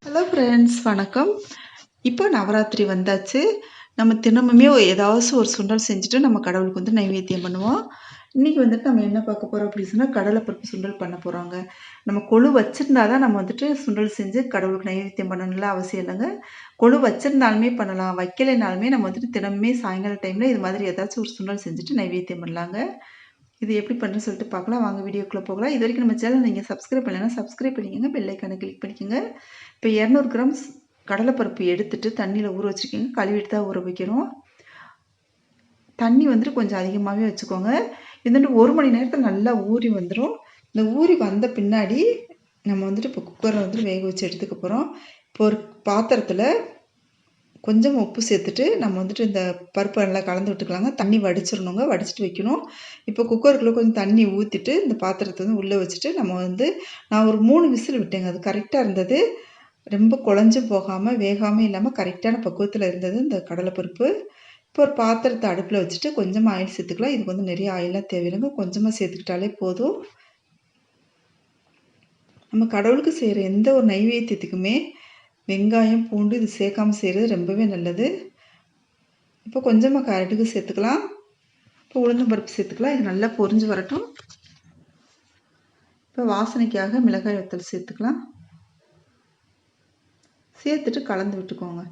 Hello friends, வணக்கம். இப்போ நவராத்திரி வந்தாச்சு. நம்ம தினமுமே ஏதாச்சும் ஒரு சுண்டல் செஞ்சுட்டு நம்ம கடவுளுக்கு நைவேத்தியம் பண்ணுவோம். இன்னைக்கு நம்ம என்ன பார்க்க போறோம் அப்படின்னு சொன்னா, கடலை பருப்பு சுண்டல் பண்ண போறோங்க. நம்ம கொழு வச்சிருந்தா தான் நம்ம சுண்டல் செஞ்சு கடவுளுக்கு நைவேத்தியம் பண்ணணும்லாம் அவசியம் இல்லைங்க. கொழு வச்சிருந்தாலுமே பண்ணலாம். வைக்கலைனாலுமே நம்ம தினமுமே சாயங்கால டைம்ல இது மாதிரி ஏதாச்சும் ஒரு சுண்டல் செஞ்சுட்டு நைவேத்தியம் பண்ணலாங்க. இது எப்படி பண்ணுன்னு சொல்லிட்டு பார்க்கலாம். வாங்க வீடியோக்குள்ள போகலாம். இது வரைக்கும் நம்ம சேனல் நீங்க சப்ஸ்கிரைப் பண்ணலைன்னா சப்ஸ்கிரைப் பண்ணிக்கங்க. பெல் ஐக்கானை கிளிக் பண்ணிக்கங்க. இப்போ 200 கிராம் கடலைப்பருப்பு எடுத்துட்டு தண்ணியில் ஊற வச்சுருக்கீங்க. கழுவிட்டு தான் ஊற வைக்கணும். தண்ணி கொஞ்சம் அதிகமாகவே வச்சுக்கோங்க. இது 1 மணி நேரத்தில் நல்லா ஊறி வந்துடும். இந்த ஊறி வந்த பின்னாடி நம்ம இப்போ குக்கரில் வேக வச்சு எடுத்துக்க போகிறோம். இப்போ ஒரு பாத்திரத்தில் கொஞ்சம் உப்பு சேர்த்துட்டு நம்ம இந்த பருப்பை நல்லா கலந்து விட்டுக்கலாங்க. தண்ணி வடிச்சிடணுங்க. வடிச்சிட்டு வைக்கணும். இப்போ குக்கருக்குள்ளே கொஞ்சம் தண்ணி ஊற்றிட்டு இந்த பாத்திரத்தை உள்ளே வச்சுட்டு நம்ம நான் ஒரு 3 விசில் விட்டேங்க. அது கரெக்டாக இருந்தது. ரொம்ப குழஞ்சும் போகாமல் வேகாமல் இல்லாமல் கரெக்டான பக்குவத்தில் இருந்தது இந்த கடலைப்பருப்பு. இப்போ ஒரு பாத்திரத்தை அடுப்பில் வச்சுட்டு கொஞ்சமாக ஆயில் சேர்த்துக்கலாம். இதுக்கு நிறைய ஆயிலாம் தேவையில்லைங்க. கொஞ்சமாக சேர்த்துக்கிட்டாலே போதும். நம்ம கடவுளுக்கு செய்கிற எந்த ஒரு நைவேத்தியத்துக்குமே வெங்காயம் பூண்டு இது சேர்க்காமல் செய்கிறது ரொம்பவே நல்லது. இப்போ கொஞ்சமாக கடுகு சேர்த்துக்கலாம். இப்போ உளுந்தம் பருப்பு சேர்த்துக்கலாம். இது நல்லா பொரிஞ்சு வரட்டும். இப்போ வாசனைக்காக மிளகாய் வத்தல் சேர்த்துக்கலாம். சேர்த்துட்டு கலந்து விட்டுக்கோங்க.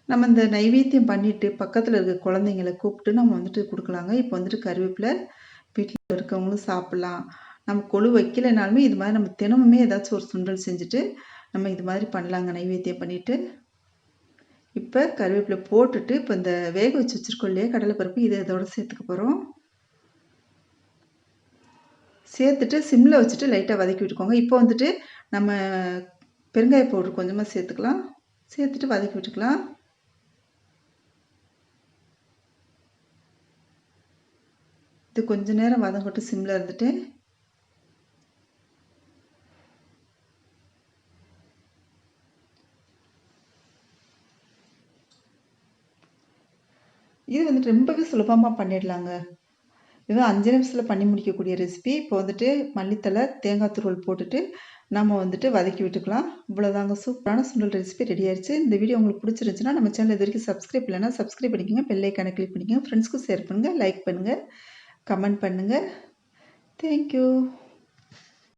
நம்ம இந்த நைவேத்தியம் பண்ணிவிட்டு பக்கத்தில் இருக்க குழந்தைங்களை கூப்பிட்டு நம்ம கொடுக்கலாங்க. இப்போ கருவேப்பிலை வீட்டில் இருக்கவங்களும் சாப்பிட்லாம். நம்ம கொழு வைக்கலைனாலுமே இது மாதிரி நம்ம தினமுமே ஏதாச்சும் ஒரு சுண்டல் செஞ்சுட்டு நம்ம இது மாதிரி பண்ணலாங்க நைவேத்தியம் பண்ணிவிட்டு. இப்போ கருவேப்பிலை போட்டுட்டு இப்போ இந்த வேக வச்சு வச்சுருக்கோம் இல்லையா கடலைப்பருப்பு, இதை இதோட சேர்த்துக்க போகிறோம். சேர்த்துட்டு சிம்மில் வச்சுட்டு லைட்டாக வதக்கி விட்டுக்கோங்க. இப்போ நம்ம பெருங்காய பவுடர் கொஞ்சமாக சேர்த்துக்கலாம். சேர்த்துட்டு வதக்கி விட்டுக்கலாம். இது கொஞ்ச நேரம் வதங்கட்டும் சிம்மில் இருந்துட்டு. இது ரொம்பவே சுலபமாக பண்ணிடலாங்க. இது 5 நிமிஷத்தில் பண்ணி முடிக்கக்கூடிய ரெசிபி. இப்போ மல்லித்தலை தேங்காய் துருவல் போட்டுட்டு நம்ம வதக்கி விட்டுக்கலாம். இவ்வளோதாங்க, சூப்பரான சுண்டல் ரெசிபி ரெடி ஆயிடுச்சு. இந்த வீடியோ உங்களுக்கு பிடிச்சிருந்துச்சுன்னா நம்ம சேனல் இது வரைக்கும் சப்ஸ்கிரைப் இல்லைன்னா சப்ஸ்கிரைப் பண்ணிக்கோங்க. பெல் ஐக்கானை கிளிக் பண்ணிக்கோங்க. ஃப்ரெண்ட்ஸ்க்கும் ஷேர் பண்ணுங்கள், லைக் பண்ணுங்கள், கமெண்ட் பண்ணுங்கள். தேங்க்யூ.